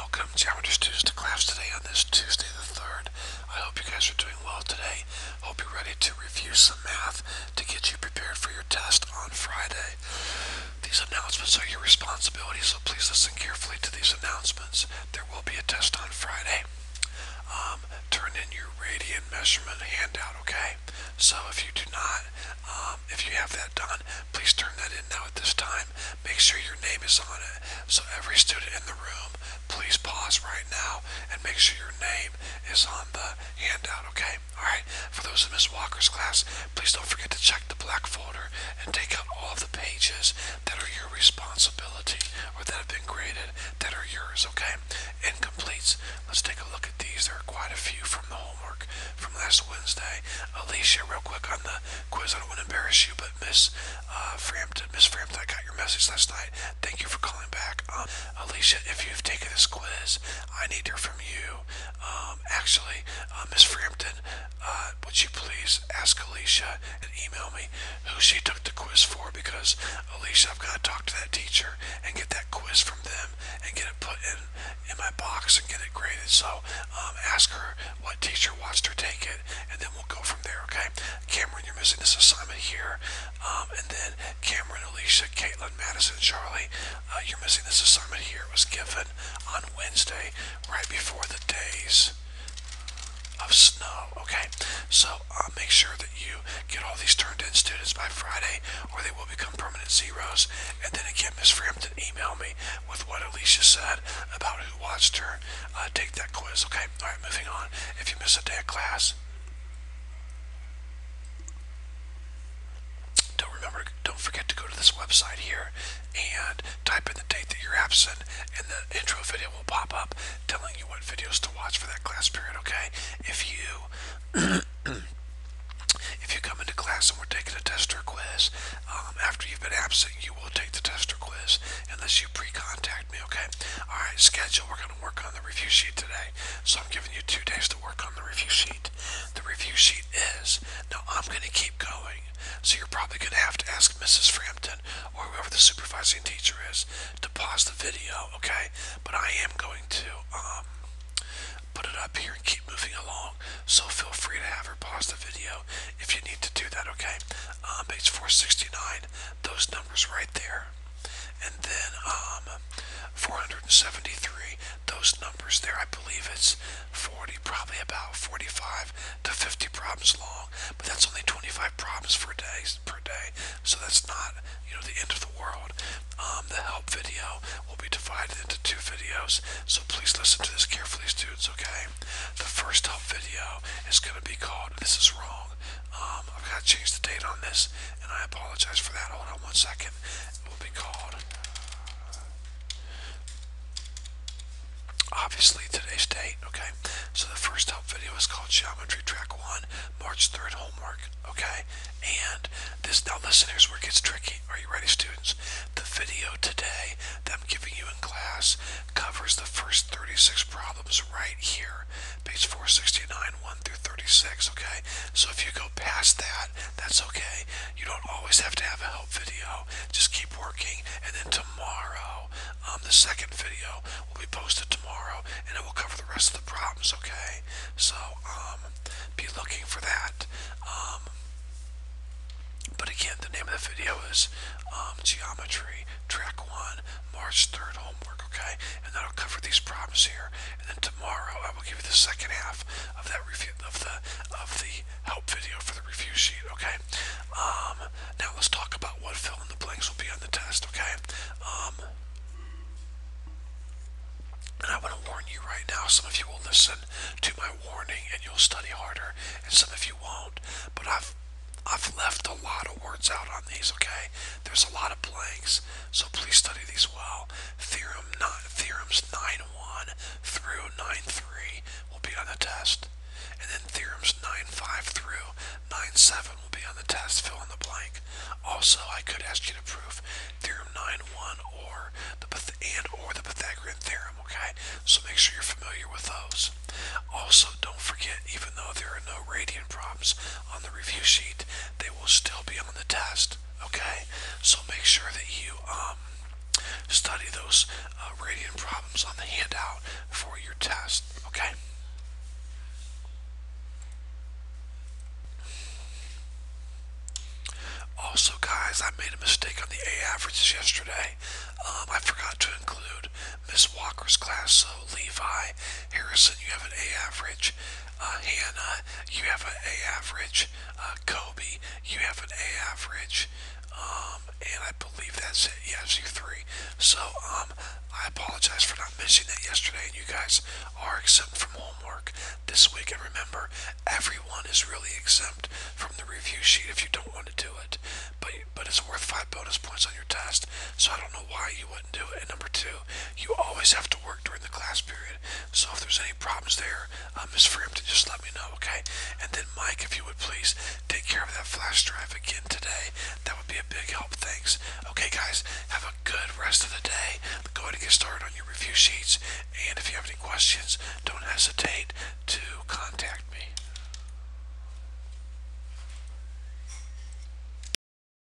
Welcome, geometry students, to class today on this Tuesday the 3rd. I hope you guys are doing well today. Hope you're ready to review some math to get you prepared for your test on Friday. These announcements are your responsibility, so please listen carefully to these announcements. There will be a test on Friday. Turn in your radian measurement handout, okay? So if you do not, if you have that done, please turn that in now at this time. Make sure your name is on it. So every student in the room, please pause right now and make sure your name is on the handout, okay? Alright, for those in Ms. Walker's class, please don't forget to check the black folder and take out all of the pages that are your responsibility or that have been graded that are yours, okay? Incompletes. Let's take a look at these. There are quite a few from the homework from last Wednesday. Alicia, real quick on the quiz. I don't want to embarrass you, but Miss Frampton, I got your message last night. Thank you for calling back. Alicia, if you've taken this quiz, I need to hear from you. Miss Frampton, would you please ask Alicia and email me who she took the quiz for? Because Alicia, I've got to talk to that teacher and get that quiz from them and get it put in my box and get it graded. So ask her what teacher watched her take it, and then we'll go from there, okay? Cameron, you're missing this assignment here. And then Cameron, Alicia, Caitlin, Madison, Charlie, you're missing this assignment here. It was given on Wednesday, right before the days of snow, okay? So make sure that you get all these turned in, students, by Friday, or they will become permanent zeros. And then again, Miss Frampton, email me with what Alicia said about who watched her take that quiz, okay? Alright, moving on. If you miss a day of class, don't forget to go to this website here and type in the date that you're absent, and the intro video will pop up telling you what videos to watch for that class period, okay? If you if you come into class and we're taking a test or quiz, after you've been absent, you will take the test or quiz unless you pre-contact me, okay? Alright, schedule. We're going to work on the review sheet today. So I'm giving you 2 days to work on the review sheet. The review sheet is, now I'm going to keep going, so you're probably going to have to ask Mrs. Frampton or whoever the supervising teacher is to pause the video, okay? But I am going to put it up here and keep moving along, so feel free to have her pause the video if you need to do that, okay? Page 469, those numbers right there. And then 473, those numbers there. I believe it's 40, probably about 45 to 50 problems long, but that's only 25 problems per day, so that's not, the end of the world. The help video will be divided into 2 videos, so please listen to this carefully, students, okay? The first help video is going to be called, this is wrong, I've got to change the date on this, and I apologize for that. Hold on 1 second. It will be called, obviously, today's date, okay? So the first help video is called Geometry Track 1, March 3rd homework, okay? And this, now listen, here's where it gets tricky. Are you ready, students? The video today that I'm giving you in class covers the first 36 problems right here, page 469, 1 through 36, okay? So if you go past that, that's okay. You don't always have to have a help video. Just keep working, and then tomorrow, the second video will be posted tomorrow, and it will cover the rest of the problems, okay? So, be looking for that. But again, the name of the video is Geometry Track 1, March 3rd homework, okay? And that'll cover these problems here. And then tomorrow I will give you the second half of that review of the help video for the review sheet, okay? Now let's talk about what fill in the blanks will be on the test, okay? And I want to warn you right now, some of you will listen to my warning and you'll study harder, and some of you won't. But I've left a lot of words out on these, okay? There's a lot of blanks, so please study these well. Theorems 9.1 through 9.3 will be on the test. And then theorems 9.5 through 9.7 will be on the test. Fill in the blank. Also, I could ask you to prove theorem 9.1 or the Pythagorean theorem, okay? So make sure you're familiar with those. Also, don't forget, even though there are no radian problems on the review sheet, they will still be on the test, okay? So make sure that you study those radian problems problems on the handout for your test. Okay? Also, guys, I made a mistake on the A averages yesterday. I forgot to include Miss Walker's class. So, Levi, Harrison, you have an A average. Hannah, you have an A average. Kobe, you have an A average. And I believe that's it. Yes, you three. So, I apologize for not mentioning that yesterday. And you guys are exempt from homework this week. And remember, everyone is really exempt from the review sheet if you don't want to do it. But it's worth 5 bonus points on your test. So I don't know why you wouldn't do it. And number two, you always have to work during the class period. So if there's any problems there, Ms. Frampton, just let me know, okay? And then Mike, if you would please take care of that flash drive again today. That would be a big help. Thanks. Okay, guys, have a good rest of the day. Go ahead and get started on your review sheets. And if you have any questions, don't hesitate to contact